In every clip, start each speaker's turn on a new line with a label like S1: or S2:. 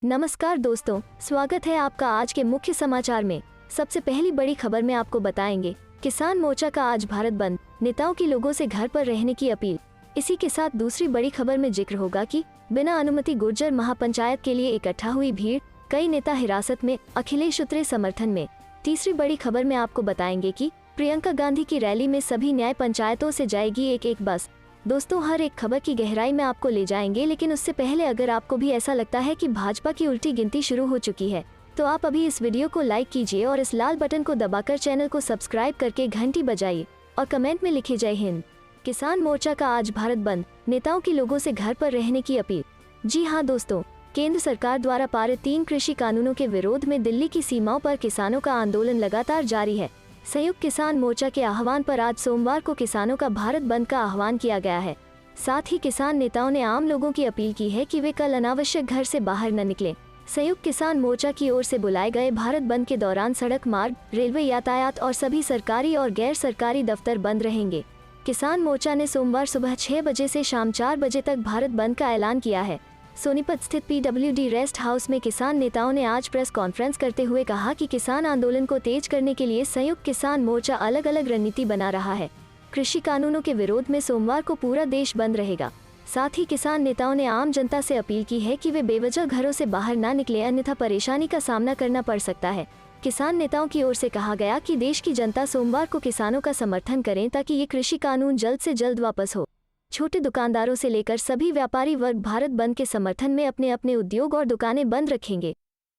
S1: नमस्कार दोस्तों, स्वागत है आपका आज के मुख्य समाचार में। सबसे पहली बड़ी खबर में आपको बताएंगे किसान मोर्चा का आज भारत बंद, नेताओं की लोगों से घर पर रहने की अपील। इसी के साथ दूसरी बड़ी खबर में जिक्र होगा कि बिना अनुमति गुर्जर महापंचायत के लिए इकट्ठा हुई भीड़, कई नेता हिरासत में, अखिलेश उतरे समर्थन में। तीसरी बड़ी खबर में आपको बताएंगे कि प्रियंका गांधी की रैली में सभी न्याय पंचायतों से जाएगी एक एक बस। दोस्तों, हर एक खबर की गहराई में आपको ले जाएंगे, लेकिन उससे पहले अगर आपको भी ऐसा लगता है कि भाजपा की उल्टी गिनती शुरू हो चुकी है तो आप अभी इस वीडियो को लाइक कीजिए और इस लाल बटन को दबाकर चैनल को सब्सक्राइब करके घंटी बजाइए और कमेंट में लिखिए जय हिंद। किसान मोर्चा का आज भारत बंद, नेताओं की लोगों से घर पर रहने की अपील। जी हाँ दोस्तों, केंद्र सरकार द्वारा पारित 3 कृषि कानूनों के विरोध में दिल्ली की सीमाओं पर किसानों का आंदोलन लगातार जारी है। संयुक्त किसान मोर्चा के आह्वान पर आज सोमवार को किसानों का भारत बंद का आह्वान किया गया है। साथ ही किसान नेताओं ने आम लोगों की अपील की है कि वे कल अनावश्यक घर से बाहर न निकलें। संयुक्त किसान मोर्चा की ओर से बुलाए गए भारत बंद के दौरान सड़क मार्ग, रेलवे यातायात और सभी सरकारी और गैर सरकारी दफ्तर बंद रहेंगे। किसान मोर्चा ने सोमवार सुबह 6 बजे से शाम 4 बजे तक भारत बंद का ऐलान किया है। सोनीपत स्थित PWD रेस्ट हाउस में किसान नेताओं ने आज प्रेस कॉन्फ्रेंस करते हुए कहा कि किसान आंदोलन को तेज करने के लिए संयुक्त किसान मोर्चा अलग अलग रणनीति बना रहा है। कृषि कानूनों के विरोध में सोमवार को पूरा देश बंद रहेगा। साथ ही किसान नेताओं ने आम जनता से अपील की है कि वे बेवजह घरों से बाहर ना निकले, अन्यथा परेशानी का सामना करना पड़ सकता है। किसान नेताओं की ओर से कहा गया कि देश की जनता सोमवार को किसानों का समर्थन करें ताकि ये कृषि कानून जल्द से जल्द वापस हो। छोटे दुकानदारों से लेकर सभी व्यापारी वर्ग भारत बंद के समर्थन में अपने अपने उद्योग और दुकानें बंद रखेंगे।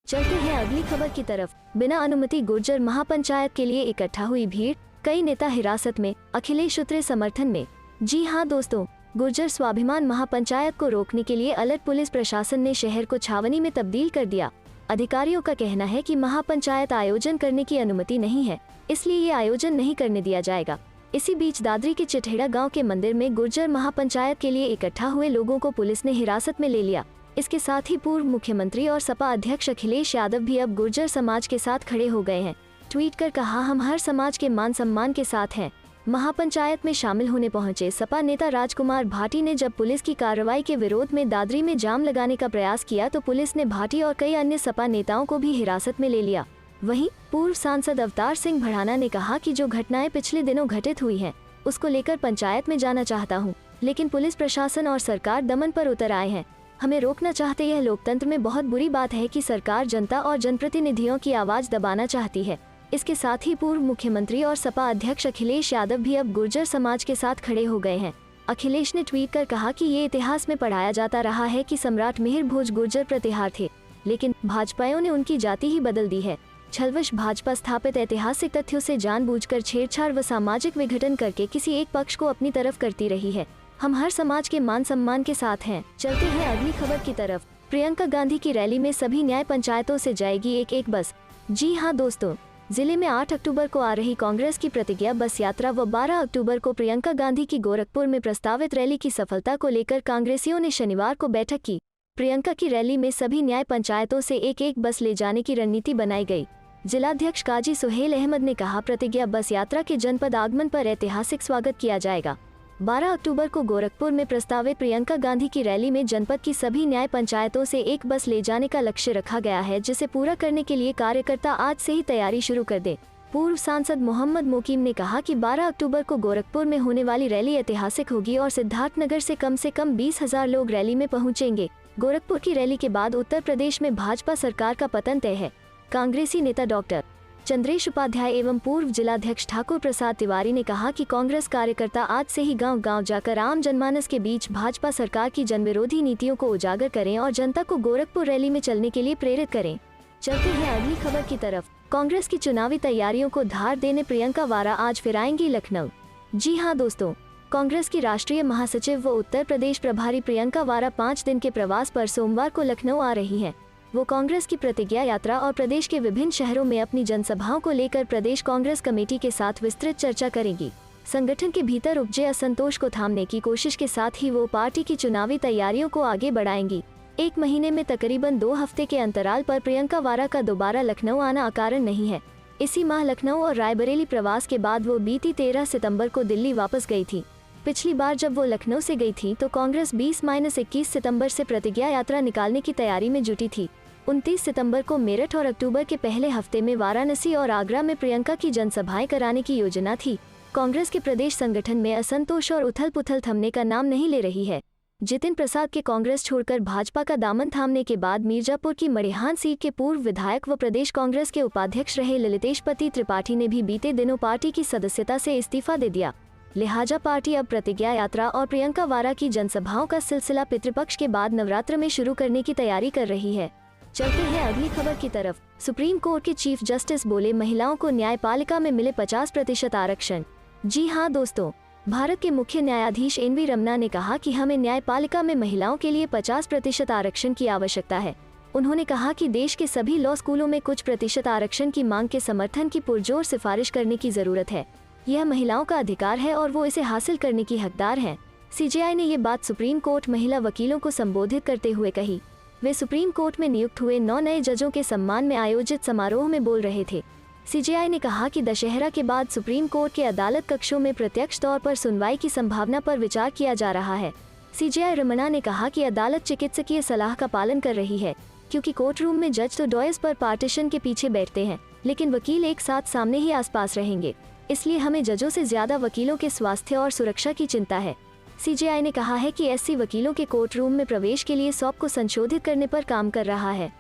S1: चलते हैं अगली खबर की तरफ। बिना अनुमति गुर्जर महापंचायत के लिए इकट्ठा हुई भीड़, कई नेता हिरासत में, अखिलेश उतरे समर्थन में। जी हाँ दोस्तों, गुर्जर स्वाभिमान महापंचायत को रोकने के लिए अलर्ट पुलिस प्रशासन ने शहर को छावनी में तब्दील कर दिया। अधिकारियों का कहना है कि महापंचायत आयोजन करने की अनुमति नहीं है, इसलिए ये आयोजन नहीं करने दिया जाएगा। इसी बीच दादरी के चिठेड़ा गांव के मंदिर में गुर्जर महापंचायत के लिए इकट्ठा हुए लोगों को पुलिस ने हिरासत में ले लिया। इसके साथ ही पूर्व मुख्यमंत्री और सपा अध्यक्ष अखिलेश यादव भी अब गुर्जर समाज के साथ खड़े हो गए हैं। ट्वीट कर कहा, हम हर समाज के मान सम्मान के साथ हैं। महापंचायत में शामिल होने पहुंचे सपा नेता राजकुमार भाटी ने जब पुलिस की कार्रवाई के विरोध में दादरी में जाम लगाने का प्रयास किया तो पुलिस ने भाटी और कई अन्य सपा नेताओं को भी हिरासत में ले लिया। वहीं पूर्व सांसद अवतार सिंह भड़ाना ने कहा कि जो घटनाएं पिछले दिनों घटित हुई हैं, उसको लेकर पंचायत में जाना चाहता हूं, लेकिन पुलिस प्रशासन और सरकार दमन पर उतर आए हैं। हमें रोकना चाहते। यह लोकतंत्र में बहुत बुरी बात है कि सरकार जनता और जनप्रतिनिधियों की आवाज दबाना चाहती है। इसके साथ ही पूर्व मुख्यमंत्री और सपा अध्यक्ष अखिलेश यादव भी अब गुर्जर समाज के साथ खड़े हो गए हैं। अखिलेश ने ट्वीट कर कहा कि ये इतिहास में पढ़ाया जाता रहा है कि सम्राट मिहिर भोज गुर्जर प्रतिहार थे, लेकिन भाजपाइयों ने उनकी जाति ही बदल दी है। छलवश भाजपा स्थापित ऐतिहासिक तथ्यों से जानबूझकर छेड़छाड़ व सामाजिक विघटन करके किसी एक पक्ष को अपनी तरफ करती रही है। हम हर समाज के मान सम्मान के साथ हैं। चलते हैं अगली खबर की तरफ। प्रियंका गांधी की रैली में सभी न्याय पंचायतों से जाएगी एक एक बस। जी हाँ दोस्तों, जिले में 8 अक्टूबर को आ रही कांग्रेस की प्रतिज्ञा बस यात्रा व 12 अक्टूबर को प्रियंका गांधी की गोरखपुर में प्रस्तावित रैली की सफलता को लेकर कांग्रेसियों ने शनिवार को बैठक की। प्रियंका की रैली में सभी न्याय पंचायतों से एक एक बस ले जाने की रणनीति बनाई गई। जिलाध्यक्ष काजी सुहेल अहमद ने कहा, प्रतिज्ञा बस यात्रा के जनपद आगमन पर ऐतिहासिक स्वागत किया जाएगा। 12 अक्टूबर को गोरखपुर में प्रस्तावित प्रियंका गांधी की रैली में जनपद की सभी न्याय पंचायतों से एक बस ले जाने का लक्ष्य रखा गया है, जिसे पूरा करने के लिए कार्यकर्ता आज से ही तैयारी शुरू कर दे। पूर्व सांसद मोहम्मद मोकीम ने कहा कि 12 अक्टूबर को गोरखपुर में होने वाली रैली ऐतिहासिक होगी और सिद्धार्थनगर से कम 20,000 लोग रैली में पहुंचेंगे। गोरखपुर की रैली के बाद उत्तर प्रदेश में भाजपा सरकार का पतन तय है। कांग्रेसी नेता डॉक्टर चंद्रेश उपाध्याय एवं पूर्व जिलाध्यक्ष ठाकुर प्रसाद तिवारी ने कहा कि कांग्रेस कार्यकर्ता आज से ही गांव-गांव जाकर आम जनमानस के बीच भाजपा सरकार की जनविरोधी नीतियों को उजागर करें और जनता को गोरखपुर रैली में चलने के लिए प्रेरित करें। चलते हैं अगली खबर की तरफ। कांग्रेस की चुनावी तैयारियों को धार देने प्रियंका वारा आज फिर आएंगी लखनऊ। जी हाँ दोस्तों, कांग्रेस की राष्ट्रीय महासचिव व उत्तर प्रदेश प्रभारी प्रियंका वारा 5 दिन के प्रवास पर सोमवार को लखनऊ आ रही है। वो कांग्रेस की प्रतिज्ञा यात्रा और प्रदेश के विभिन्न शहरों में अपनी जनसभाओं को लेकर प्रदेश कांग्रेस कमेटी के साथ विस्तृत चर्चा करेंगी। संगठन के भीतर उपजे असंतोष को थामने की कोशिश के साथ ही वो पार्टी की चुनावी तैयारियों को आगे बढ़ाएंगी। 1 महीने में तकरीबन 2 हफ्ते के अंतराल पर प्रियंका वारा का दोबारा लखनऊ आना अकारण नहीं है। इसी माह लखनऊ और रायबरेली प्रवास के बाद वो बीती 13 सितंबर को दिल्ली वापस गई थी। पिछली बार जब वो लखनऊ से गई थी तो कांग्रेस 20-21 सितंबर से प्रतिज्ञा यात्रा निकालने की तैयारी में जुटी थी। 29 सितंबर को मेरठ और अक्टूबर के पहले हफ्ते में वाराणसी और आगरा में प्रियंका की जनसभाएं कराने की योजना थी। कांग्रेस के प्रदेश संगठन में असंतोष और उथल पुथल थमने का नाम नहीं ले रही है। जितिन प्रसाद के कांग्रेस छोड़कर भाजपा का दामन थामने के बाद मिर्जापुर की मड़िहान सीट के पूर्व विधायक व प्रदेश कांग्रेस के उपाध्यक्ष रहे ललितेशपति त्रिपाठी ने भी बीते दिनों पार्टी की सदस्यता से इस्तीफा दे दिया। लिहाजा पार्टी अब प्रतिज्ञा यात्रा और प्रियंका वारा की जनसभाओं का सिलसिला पितृपक्ष के बाद नवरात्र में शुरू करने की तैयारी कर रही है। चलते हैं अगली खबर की तरफ। सुप्रीम कोर्ट के चीफ जस्टिस बोले महिलाओं को न्यायपालिका में मिले 50% आरक्षण। जी हाँ दोस्तों, भारत के मुख्य न्यायाधीश एन.वी. रमन्ना ने कहा कि हमें न्यायपालिका में महिलाओं के लिए 50% आरक्षण की आवश्यकता है। उन्होंने कहा कि देश के सभी लॉ स्कूलों में कुछ प्रतिशत आरक्षण की मांग के समर्थन की पुरजोर सिफारिश करने की जरूरत है। यह महिलाओं का अधिकार है और वो इसे हासिल करने की हकदार हैं। सीजेआई ने ये बात सुप्रीम कोर्ट महिला वकीलों को संबोधित करते हुए कही। वे सुप्रीम कोर्ट में नियुक्त हुए 9 नए जजों के सम्मान में आयोजित समारोह में बोल रहे थे। सीजेआई ने कहा कि दशहरा के बाद सुप्रीम कोर्ट के अदालत कक्षों में प्रत्यक्ष तौर पर सुनवाई की संभावना पर विचार किया जा रहा है। सीजेआई रमन्ना ने कहा कि अदालत चिकित्सकीय सलाह का पालन कर रही है, क्योंकि कोर्ट रूम में जज तो डॉयस पर पार्टीशन के पीछे बैठते हैं, लेकिन वकील एक साथ सामने ही आसपास रहेंगे। इसलिए हमें जजों से ज्यादा वकीलों के स्वास्थ्य और सुरक्षा की चिंता है। सीजेआई ने कहा है कि एससी वकीलों के कोर्ट रूम में प्रवेश के लिए सॉप को संशोधित करने पर काम कर रहा है।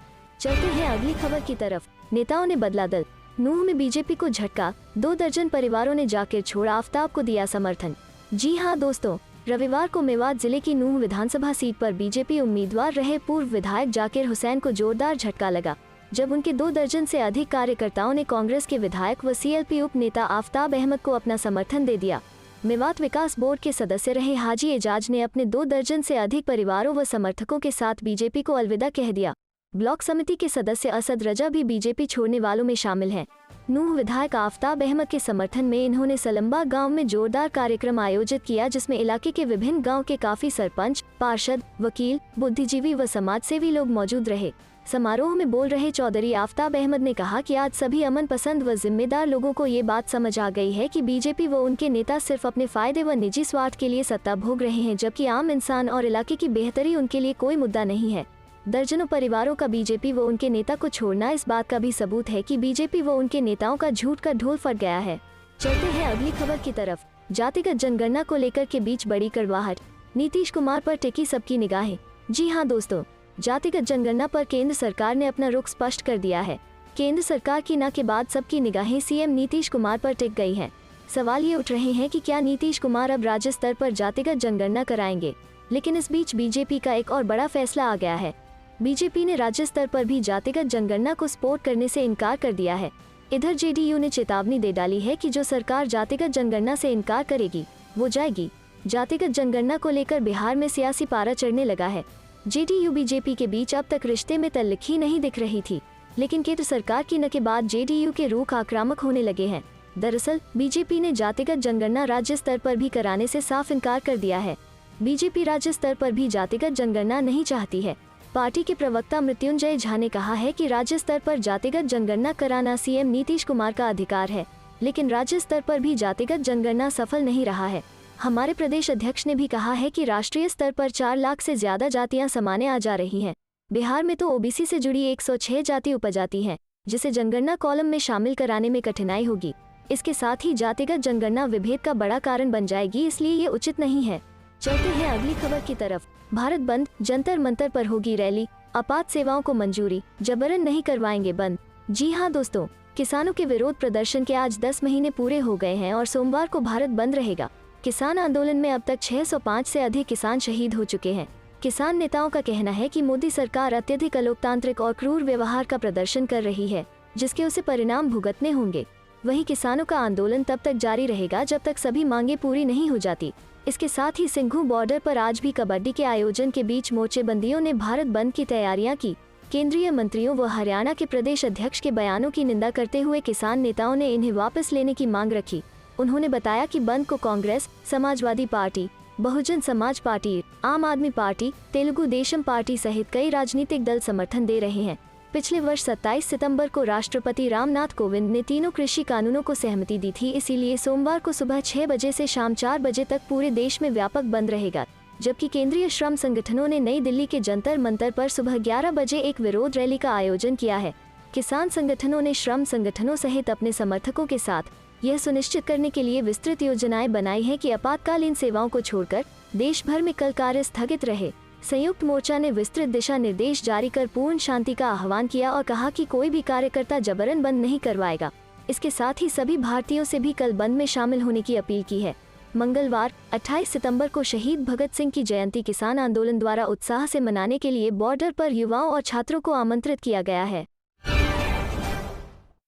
S1: चलते हैं अगली खबर की तरफ। नेताओं ने बदला दल, नूंह में बीजेपी को झटका, 2 दर्जन परिवारों ने जाकर छोड़ा आफ्ताब को दिया समर्थन। जी हां दोस्तों, रविवार को मेवात जिले की नूंह विधानसभा सीट पर बीजेपी उम्मीदवार रहे पूर्व विधायक जाकिर हुसैन को जोरदार झटका लगा, जब उनके 2 दर्जन से अधिक कार्यकर्ताओं ने कांग्रेस के विधायक व सीएलपी उप नेता आफ्ताब अहमद को अपना समर्थन दे दिया। मेवात विकास बोर्ड के सदस्य रहे हाजी एजाज ने अपने 2 दर्जन से अधिक परिवारों व समर्थकों के साथ बीजेपी को अलविदा कह दिया। ब्लॉक समिति के सदस्य असद रजा भी बीजेपी छोड़ने वालों में शामिल हैं। नूंह विधायक आफ्ताब अहमद के समर्थन में इन्होंने सलम्बा गांव में जोरदार कार्यक्रम आयोजित किया, जिसमें इलाके के विभिन्न गांव के काफी सरपंच, पार्षद, वकील, बुद्धिजीवी व समाजसेवी लोग मौजूद रहे। समारोह में बोल रहे चौधरी आफ्ताब अहमद ने कहा कि आज सभी अमन पसंद व जिम्मेदार लोगों को ये बात समझ आ गई है कि बीजेपी व उनके नेता सिर्फ अपने फायदे व निजी स्वार्थ के लिए सत्ता भोग रहे हैं, जबकि आम इंसान और इलाके की बेहतरी उनके लिए कोई मुद्दा नहीं है। दर्जनों परिवारों का बीजेपी व उनके नेता को छोड़ना इस बात का भी सबूत है कि बीजेपी व उनके नेताओं का झूठ का ढोल फट गया है। चलते हैं अगली खबर की तरफ। जातिगत जनगणना को लेकर के बीच बड़ी कड़वाहट, नीतीश कुमार पर टिकी सबकी निगाहें। जी हां दोस्तों, जातिगत जनगणना पर केंद्र सरकार ने अपना रुख स्पष्ट कर दिया है। केंद्र सरकार की ना के बाद सबकी निगाहें सीएम नीतीश कुमार पर टिक गई हैं। सवाल ये उठ रहे हैं कि क्या नीतीश कुमार अब राज्य स्तर पर जातिगत जनगणना कराएंगे। लेकिन इस बीच बीजेपी का एक और बड़ा फैसला आ गया है। बीजेपी ने राज्य स्तर पर भी जातिगत जनगणना को सपोर्ट करने से इनकार कर दिया है। इधर जेडीयू ने चेतावनी दे डाली है कि जो सरकार जातिगत जनगणना से इनकार करेगी वो जाएगी। जातिगत जनगणना को लेकर बिहार में सियासी पारा चढ़ने लगा है। जेडीयू बीजेपी के बीच अब तक रिश्ते में तल्लीखी नहीं दिख रही थी, लेकिन केंद्र सरकार की न के बाद जेडीयू के रुख आक्रामक होने लगे हैं। दरअसल बीजेपी ने जातिगत जनगणना राज्य स्तर पर भी कराने से साफ इनकार कर दिया है। बीजेपी राज्य स्तर पर भी जातिगत जनगणना नहीं चाहती है। पार्टी के प्रवक्ता मृत्युंजय झा ने कहा है कि राज्य स्तर पर जातिगत जनगणना कराना सीएम नीतीश कुमार का अधिकार है, लेकिन राज्य स्तर पर भी जातिगत जनगणना सफल नहीं रहा है। हमारे प्रदेश अध्यक्ष ने भी कहा है कि राष्ट्रीय स्तर पर 4 लाख से ज्यादा जातियां समाने आ जा रही हैं। बिहार में तो ओबीसी से जुड़ी 106 जाति उपजाति हैं, जिसे जनगणना कॉलम में शामिल कराने में कठिनाई होगी। इसके साथ ही जातिगत जनगणना विभेद का बड़ा कारण बन जाएगी, इसलिए ये उचित नहीं है। चलते हैं अगली खबर की तरफ। भारत बंद, जंतर मंतर पर होगी रैली, आपात सेवाओं को मंजूरी, जबरन नहीं करवाएंगे बंद। जी हां दोस्तों, किसानों के विरोध प्रदर्शन के आज 10 महीने पूरे हो गए हैं और सोमवार को भारत बंद रहेगा। किसान आंदोलन में अब तक 605 से अधिक किसान शहीद हो चुके हैं। किसान नेताओं का कहना है कि मोदी सरकार अत्यधिक अलोकतांत्रिक और क्रूर व्यवहार का प्रदर्शन कर रही है, जिसके उसे परिणाम भुगतने होंगे। वहीं किसानों का आंदोलन तब तक जारी रहेगा जब तक सभी मांगे पूरी नहीं हो जाती। इसके साथ ही सिंघू बॉर्डर पर आज भी कबड्डी के आयोजन के बीच मोर्चेबंदियों ने भारत बंद की तैयारियां की। केंद्रीय मंत्रियों व हरियाणा के प्रदेश अध्यक्ष के बयानों की निंदा करते हुए किसान नेताओं ने इन्हें वापस लेने की मांग रखी। उन्होंने बताया कि बंद को कांग्रेस, समाजवादी पार्टी, बहुजन समाज पार्टी, आम आदमी पार्टी, तेलुगु देशम पार्टी सहित कई राजनीतिक दल समर्थन दे रहे हैं। पिछले वर्ष 27 सितंबर को राष्ट्रपति रामनाथ कोविंद ने तीनों कृषि कानूनों को सहमति दी थी, इसीलिए सोमवार को सुबह 6 बजे से शाम 4 बजे तक पूरे देश में व्यापक बंद रहेगा। जबकि केंद्रीय श्रम संगठनों ने नई दिल्ली के जंतर मंतर पर सुबह 11 बजे एक विरोध रैली का आयोजन किया है। किसान संगठनों ने श्रम संगठनों सहित अपने समर्थकों के साथ यह सुनिश्चित करने के लिए विस्तृत योजनाएं बनाई हैं कि आपातकालीन सेवाओं को छोड़कर देश भर में कल कार्य स्थगित रहे। संयुक्त मोर्चा ने विस्तृत दिशा निर्देश जारी कर पूर्ण शांति का आह्वान किया और कहा कि कोई भी कार्यकर्ता जबरन बंद नहीं करवाएगा। इसके साथ ही सभी भारतीयों से भी कल बंद में शामिल होने की अपील की है। मंगलवार 28 सितंबर को शहीद भगत सिंह की जयंती किसान आंदोलन द्वारा उत्साह से मनाने के लिए बॉर्डर पर युवाओं और छात्रों को आमंत्रित किया गया है।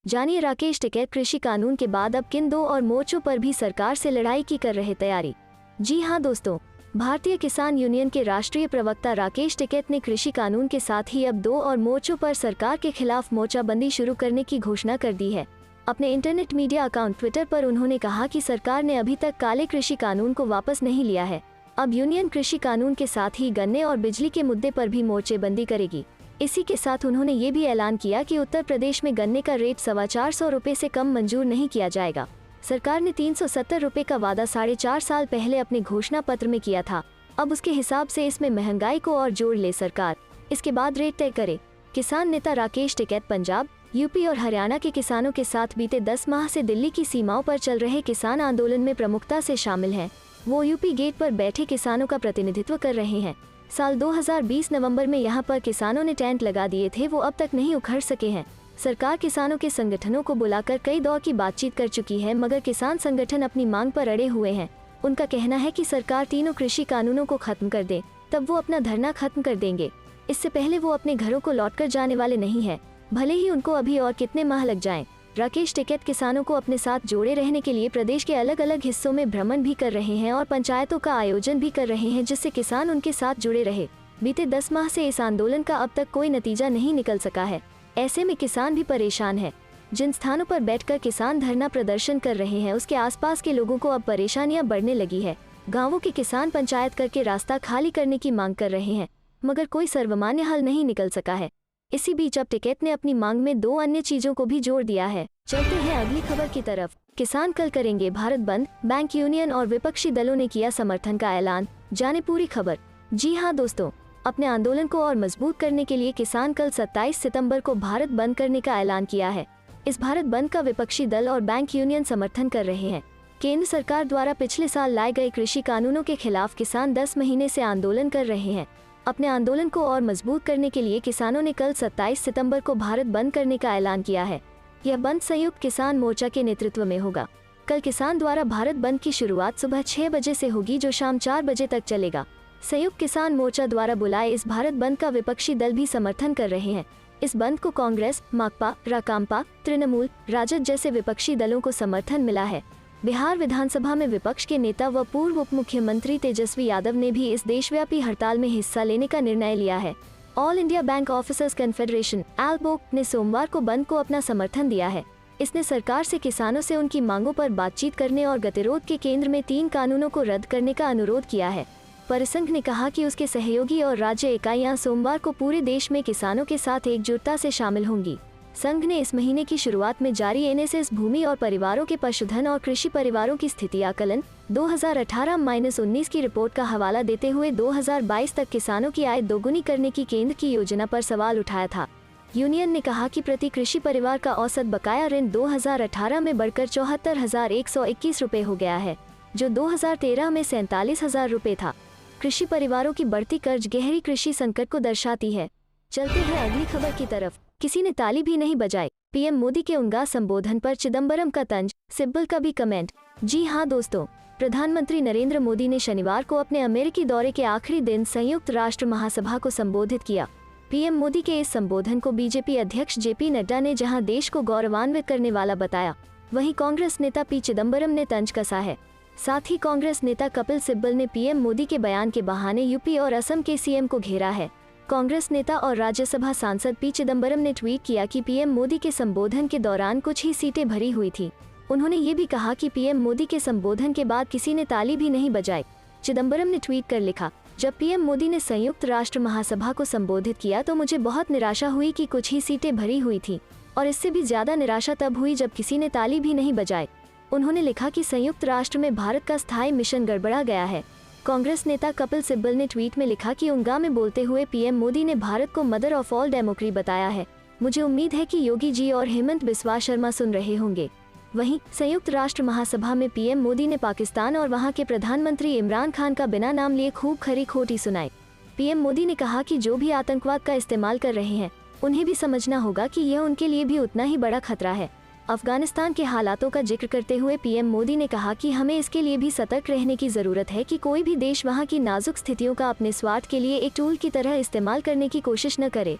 S1: जानिए राकेश टिकैत कृषि कानून के बाद अब किन 2 और मोर्चों पर भी सरकार से लड़ाई की कर रहे तैयारी। जी हां दोस्तों, भारतीय किसान यूनियन के राष्ट्रीय प्रवक्ता राकेश टिकैत ने कृषि कानून के साथ ही अब 2 और मोर्चों पर सरकार के खिलाफ मोर्चाबंदी शुरू करने की घोषणा कर दी है। अपने इंटरनेट मीडिया अकाउंट ट्विटर पर उन्होंने कहा कि सरकार ने अभी तक काले कृषि कानून को वापस नहीं लिया है। अब यूनियन कृषि कानून के साथ ही गन्ने और बिजली के मुद्दे पर भी मोर्चेबंदी करेगी। इसी के साथ उन्होंने ये भी ऐलान किया कि उत्तर प्रदेश में गन्ने का रेट 450 रुपये से कम मंजूर नहीं किया जाएगा। सरकार ने 370 रुपये का वादा 4.5 साल पहले अपने घोषणा पत्र में किया था। अब उसके हिसाब से इसमें महंगाई को और जोड़ ले सरकार, इसके बाद रेट तय करे। किसान नेता राकेश टिकैत पंजाब, यूपी और हरियाणा के किसानों के साथ बीते 10 माह से दिल्ली की सीमाओं पर चल रहे किसान आंदोलन में प्रमुखता से शामिल हैं। वो यूपी गेट पर बैठे किसानों का प्रतिनिधित्व कर रहे हैं। साल 2020 नवंबर में यहां पर किसानों ने टेंट लगा दिए थे, वो अब तक नहीं उखड़ सके हैं। सरकार किसानों के संगठनों को बुलाकर कई दौर की बातचीत कर चुकी है, मगर किसान संगठन अपनी मांग पर अड़े हुए हैं। उनका कहना है कि सरकार तीनों कृषि कानूनों को खत्म कर दे, तब वो अपना धरना खत्म कर देंगे। इससे पहले वो अपने घरों को लौटकर जाने वाले नहीं है, भले ही उनको अभी और कितने माह लग जाएं। राकेश टिकैत किसानों को अपने साथ जोड़े रहने के लिए प्रदेश के अलग अलग हिस्सों में भ्रमण भी कर रहे हैं और पंचायतों का आयोजन भी कर रहे हैं, जिससे किसान उनके साथ जुड़े रहे। बीते 10 माह से इस आंदोलन का अब तक कोई नतीजा नहीं निकल सका है। ऐसे में किसान भी परेशान है। जिन स्थानों पर बैठकर किसान धरना प्रदर्शन कर रहे हैं, उसके आसपास के लोगों को अब परेशानियां बढ़ने लगी है। गाँवों के किसान पंचायत करके रास्ता खाली करने की मांग कर रहे हैं, मगर कोई सर्वमान्य हल नहीं निकल सका है। इसी बीच अब टिकैत ने अपनी मांग में 2 अन्य चीजों को भी जोड़ दिया है। चलते हैं अगली खबर की तरफ। किसान कल करेंगे भारत बंद, बैंक यूनियन और विपक्षी दलों ने किया समर्थन का ऐलान। जाने पूरी खबर। जी हां दोस्तों, अपने आंदोलन को और मजबूत करने के लिए किसान कल 27 सितंबर को भारत बंद करने का ऐलान किया है। इस भारत बंद का विपक्षी दल और बैंक यूनियन समर्थन कर रहे हैं। केंद्र सरकार द्वारा पिछले साल लाए गए कृषि कानूनों के खिलाफ किसान 10 महीने से आंदोलन कर रहे हैं। अपने आंदोलन को और मजबूत करने के लिए किसानों ने कल 27 सितंबर को भारत बंद करने का ऐलान किया है। यह बंद संयुक्त किसान मोर्चा के नेतृत्व में होगा। कल किसान द्वारा भारत बंद की शुरुआत सुबह 6 बजे से होगी, जो शाम 4 बजे तक चलेगा। संयुक्त किसान मोर्चा द्वारा बुलाए इस भारत बंद का विपक्षी दल भी समर्थन कर रहे हैं। इस बंद को कांग्रेस, माकपा, राकांपा, तृणमूल, राजद जैसे विपक्षी दलों को समर्थन मिला है। बिहार विधानसभा में विपक्ष के नेता व पूर्व उप मुख्यमंत्री तेजस्वी यादव ने भी इस देशव्यापी हड़ताल में हिस्सा लेने का निर्णय लिया है। All India bank officers confederation (ALBOC) ने सोमवार को बंद को अपना समर्थन दिया है। इसने सरकार से किसानों से उनकी मांगों पर बातचीत करने और गतिरोध के केंद्र में 3 कानूनों को रद्द करने का अनुरोध किया है। परिसंघ ने कहा कि उसके सहयोगी और राज्य इकाइयां सोमवार को पूरे देश में किसानों के साथ एकजुटता से शामिल होंगी। संघ ने इस महीने की शुरुआत में जारी NSS भूमि और परिवारों के पशुधन और कृषि परिवारों की स्थिति आकलन 2018-19 की रिपोर्ट का हवाला देते हुए 2022 तक किसानों की आय दोगुनी करने की केंद्र की योजना पर सवाल उठाया था। यूनियन ने कहा कि प्रति कृषि परिवार का औसत बकाया ऋण 2018 में बढ़कर 74,121 रुपये हो गया है, जो 2013 में 47,000 रुपये था। कृषि परिवारों की बढ़ती कर्ज गहरी कृषि संकट को दर्शाती है। चलते हैं अगली खबर की तरफ। किसी ने ताली भी नहीं बजाई, पीएम मोदी के उंगा संबोधन पर चिदंबरम का तंज, सिब्बल का भी कमेंट। जी हां दोस्तों, प्रधानमंत्री नरेंद्र मोदी ने शनिवार को अपने अमेरिकी दौरे के आखिरी दिन संयुक्त राष्ट्र महासभा को संबोधित किया। पीएम मोदी के इस संबोधन को बीजेपी अध्यक्ष जेपी नड्डा ने जहां देश को गौरवान्वित करने वाला बताया, वहीं कांग्रेस नेता पी चिदंबरम ने तंज कसा है। साथ ही कांग्रेस नेता कपिल सिब्बल ने पीएम मोदी के बयान के बहाने यूपी और असम के सीएम को घेरा है। कांग्रेस नेता और राज्यसभा सांसद पी चिदंबरम ने ट्वीट किया कि पीएम मोदी के संबोधन के दौरान कुछ ही सीटें भरी हुई थी। उन्होंने ये भी कहा कि पीएम मोदी के संबोधन के बाद किसी ने ताली भी नहीं बजाई। चिदंबरम ने ट्वीट कर लिखा, जब पीएम मोदी ने संयुक्त राष्ट्र महासभा को संबोधित किया तो मुझे बहुत निराशा हुई कि कुछ ही सीटें भरी हुई थी, और इससे भी ज्यादा निराशा तब हुई जब किसी ने ताली भी नहीं बजाई। उन्होंने लिखा कि संयुक्त राष्ट्र में भारत का स्थायी मिशन गड़बड़ा गया है। कांग्रेस नेता कपिल सिब्बल ने ट्वीट में लिखा कि उंगा में बोलते हुए पीएम मोदी ने भारत को मदर ऑफ ऑल डेमोक्रेसी बताया है। मुझे उम्मीद है कि योगी जी और हेमंत बिस्वा शर्मा सुन रहे होंगे। वहीं संयुक्त राष्ट्र महासभा में पीएम मोदी ने पाकिस्तान और वहां के प्रधानमंत्री इमरान खान का बिना नाम लिए खूब खरी खोटी सुनाई। पीएम मोदी ने कहा कि जो भी आतंकवाद का इस्तेमाल कर रहे हैं उन्हें भी समझना होगा कि यह उनके लिए भी उतना ही बड़ा खतरा है। अफगानिस्तान के हालातों का जिक्र करते हुए पीएम मोदी ने कहा कि हमें इसके लिए भी सतर्क रहने की जरूरत है कि कोई भी देश वहां की नाजुक स्थितियों का अपने स्वार्थ के लिए एक टूल की तरह इस्तेमाल करने की कोशिश न करे।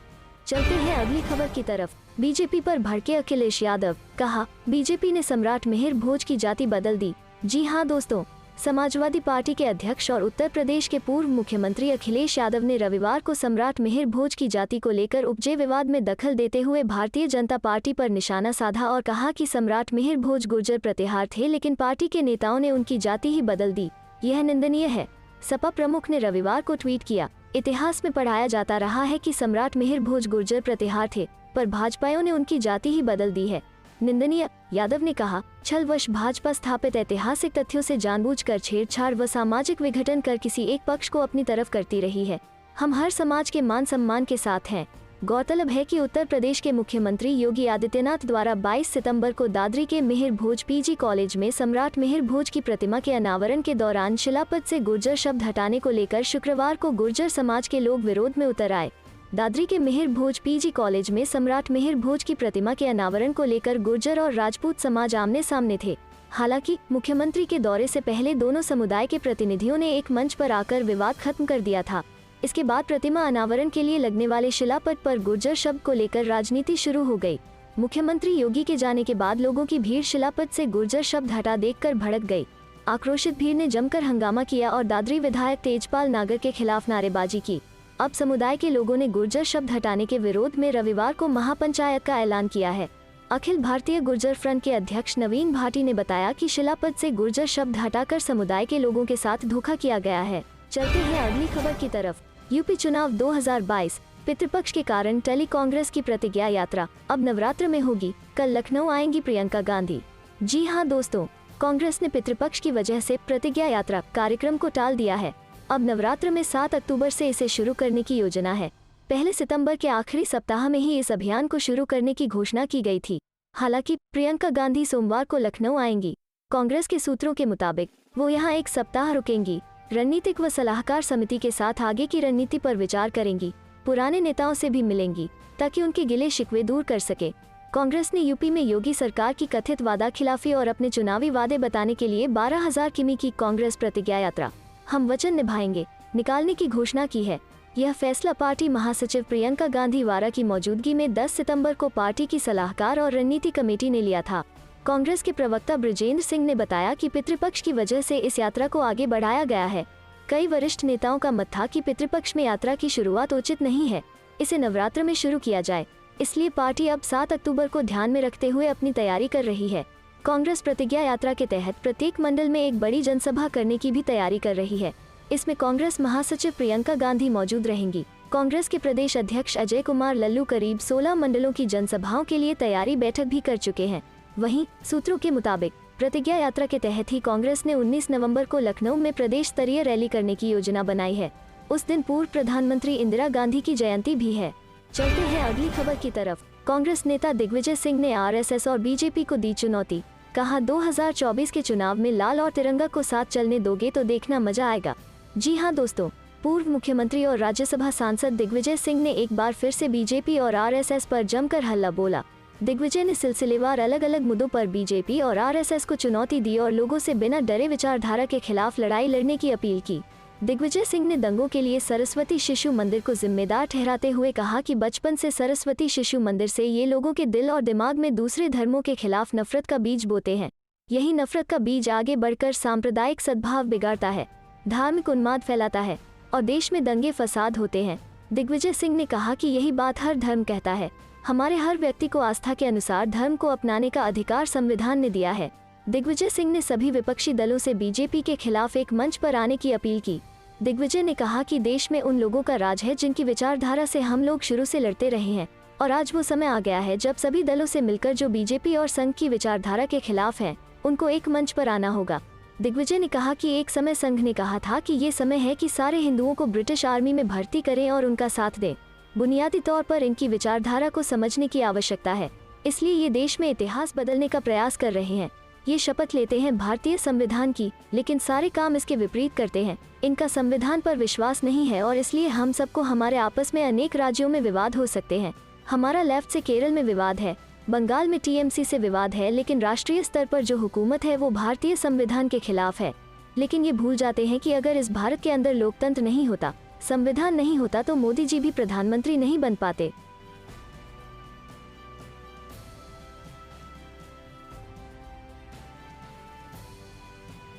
S1: चलते हैं अगली खबर की तरफ। बीजेपी पर भड़के अखिलेश यादव, कहा बीजेपी ने सम्राट मिहिर भोज की जाति बदल दी। जी हां दोस्तों, समाजवादी पार्टी के अध्यक्ष और उत्तर प्रदेश के पूर्व मुख्यमंत्री अखिलेश यादव ने रविवार को सम्राट मिहिर भोज की जाति को लेकर उपजे विवाद में दखल देते हुए भारतीय जनता पार्टी पर निशाना साधा और कहा कि सम्राट मिहिर भोज गुर्जर प्रतिहार थे, लेकिन पार्टी के नेताओं ने उनकी जाति ही बदल दी। यह निंदनीय है। सपा प्रमुख ने रविवार को ट्वीट किया, इतिहास में पढ़ाया जाता रहा है कि सम्राट मिहिर भोज गुर्जर प्रतिहार थे, पर भाजपाइयों ने उनकी जाति ही बदल दी है। निंदनीय। यादव ने कहा, छलवश भाजपा स्थापित ऐतिहासिक तथ्यों से जानबूझकर छेड़छाड़ व सामाजिक विघटन कर किसी एक पक्ष को अपनी तरफ करती रही है। हम हर समाज के मान सम्मान के साथ हैं। गौरतलब है कि उत्तर प्रदेश के मुख्यमंत्री योगी आदित्यनाथ द्वारा 22 सितंबर को दादरी के मिहिर भोज पीजी कॉलेज में सम्राट मिहिर भोज की प्रतिमा के अनावरण के दौरान शिलापद से गुर्जर शब्द हटाने को लेकर शुक्रवार को गुर्जर समाज के लोग विरोध में उतर आए। दादरी के मिहिर भोज पीजी कॉलेज में सम्राट मिहिर भोज की प्रतिमा के अनावरण को लेकर गुर्जर और राजपूत समाज आमने सामने थे। हालांकि मुख्यमंत्री के दौरे से पहले दोनों समुदाय के प्रतिनिधियों ने एक मंच पर आकर विवाद खत्म कर दिया था। इसके बाद प्रतिमा अनावरण के लिए लगने वाले शिलापट पर गुर्जर शब्द को लेकर राजनीति शुरू हो गई। मुख्यमंत्री योगी के जाने के बाद लोगों की भीड़ शिलापट से गुर्जर शब्द हटा देखकर भड़क गई। आक्रोशित भीड़ ने जमकर हंगामा किया और दादरी विधायक तेजपाल नागर के खिलाफ नारेबाजी की। अब समुदाय के लोगों ने गुर्जर शब्द हटाने के विरोध में रविवार को महापंचायत का ऐलान किया है। अखिल भारतीय गुर्जर फ्रंट के अध्यक्ष नवीन भाटी ने बताया कि शिलापद से गुर्जर शब्द हटाकर समुदाय के लोगों के साथ धोखा किया गया है। चलते हैं अगली खबर की तरफ। यूपी चुनाव 2022, पितृपक्ष के कारण टली कांग्रेस की प्रतिज्ञा यात्रा, अब नवरात्र में होगी। कल लखनऊ आएंगी प्रियंका गांधी। जी हां दोस्तों, कांग्रेस ने पितृपक्ष की वजह से प्रतिज्ञा यात्रा कार्यक्रम को टाल दिया है। अब नवरात्र में 7 अक्टूबर से इसे शुरू करने की योजना है। पहले सितंबर के आखिरी सप्ताह में ही इस अभियान को शुरू करने की घोषणा की गई थी। हालांकि प्रियंका गांधी सोमवार को लखनऊ आएंगी। कांग्रेस के सूत्रों के मुताबिक वो यहां एक सप्ताह रुकेंगी। रणनीतिक व सलाहकार समिति के साथ आगे की रणनीति पर विचार करेंगी। पुराने नेताओं से भी मिलेंगी ताकि उनके गिले शिकवे दूर कर सके। कांग्रेस ने यूपी में योगी सरकार की कथित वादा खिलाफी और अपने चुनावी वादे बताने के लिए 12,000 किमी की कांग्रेस प्रतिज्ञा यात्रा हम वचन निभाएंगे निकालने की घोषणा की है। यह फैसला पार्टी महासचिव प्रियंका गांधी वारा की मौजूदगी में 10 सितंबर को पार्टी की सलाहकार और रणनीति कमेटी ने लिया था। कांग्रेस के प्रवक्ता ब्रजेंद्र सिंह ने बताया कि पितृपक्ष की वजह से इस यात्रा को आगे बढ़ाया गया है। कई वरिष्ठ नेताओं का मत था कि पितृपक्ष में यात्रा की शुरुआत उचित नहीं है, इसे नवरात्र में शुरू किया जाए। इसलिए पार्टी अब 7 अक्टूबर को ध्यान में रखते हुए अपनी तैयारी कर रही है। कांग्रेस प्रतिज्ञा यात्रा के तहत प्रत्येक मंडल में एक बड़ी जनसभा करने की भी तैयारी कर रही है। इसमें कांग्रेस महासचिव प्रियंका गांधी मौजूद रहेंगी। कांग्रेस के प्रदेश अध्यक्ष अजय कुमार लल्लू करीब 16 मंडलों की जनसभाओं के लिए तैयारी बैठक भी कर चुके हैं। वहीं सूत्रों के मुताबिक प्रतिज्ञा यात्रा के तहत ही कांग्रेस ने 19 नवंबर को लखनऊ में प्रदेश स्तरीय रैली करने की योजना बनाई है। उस दिन पूर्व प्रधानमंत्री इंदिरा गांधी की जयंती भी है। चलते हैं अगली खबर की तरफ। कांग्रेस नेता दिग्विजय सिंह ने आरएसएस और बीजेपी को दी चुनौती। कहा 2024 के चुनाव में लाल और तिरंगा को साथ चलने दोगे तो देखना मजा आएगा। जी हां दोस्तों, पूर्व मुख्यमंत्री और राज्यसभा सांसद दिग्विजय सिंह ने एक बार फिर से बीजेपी और आरएसएस पर जमकर हल्ला बोला। दिग्विजय ने सिलसिलेवार अलग अलग मुद्दों पर बीजेपी और आरएसएस को चुनौती दी और लोगों से बिना डरे विचारधारा के खिलाफ लड़ाई लड़ने की अपील की। दिग्विजय सिंह ने दंगों के लिए सरस्वती शिशु मंदिर को जिम्मेदार ठहराते हुए कहा कि बचपन से सरस्वती शिशु मंदिर से ये लोगों के दिल और दिमाग में दूसरे धर्मों के खिलाफ नफरत का बीज बोते हैं। यही नफरत का बीज आगे बढ़कर सांप्रदायिक सद्भाव बिगाड़ता है, धार्मिक उन्माद फैलाता है और देश में दंगे फसाद होते हैं। दिग्विजय सिंह ने कहा कि यही बात हर धर्म कहता है। हमारे हर व्यक्ति को आस्था के अनुसार धर्म को अपनाने का अधिकार संविधान ने दिया है। दिग्विजय सिंह ने सभी विपक्षी दलों से बीजेपी के खिलाफ एक मंच पर आने की अपील की। दिग्विजय ने कहा कि देश में उन लोगों का राज है जिनकी विचारधारा से हम लोग शुरू से लड़ते रहे हैं और आज वो समय आ गया है जब सभी दलों से मिलकर जो बीजेपी और संघ की विचारधारा के खिलाफ हैं, उनको एक मंच पर आना होगा। दिग्विजय ने कहा कि एक समय संघ ने कहा था कि ये समय है कि सारे हिंदुओं को ब्रिटिश आर्मी में भर्ती करें और उनका साथ दें। बुनियादी तौर पर इनकी विचारधारा को समझने की आवश्यकता है, इसलिए ये देश में इतिहास बदलने का प्रयास कर रहे हैं। ये शपथ लेते हैं भारतीय संविधान की, लेकिन सारे काम इसके विपरीत करते हैं। इनका संविधान पर विश्वास नहीं है और इसलिए हम सबको हमारे आपस में अनेक राज्यों में विवाद हो सकते हैं। हमारा लेफ्ट से केरल में विवाद है, बंगाल में टीएमसी से विवाद है, लेकिन राष्ट्रीय स्तर पर जो हुकूमत है वो भारतीय संविधान के खिलाफ है। लेकिन ये भूल जाते हैं कि अगर इस भारत के अंदर लोकतंत्र नहीं होता, संविधान नहीं होता, तो मोदी जी भी प्रधानमंत्री नहीं बन पाते।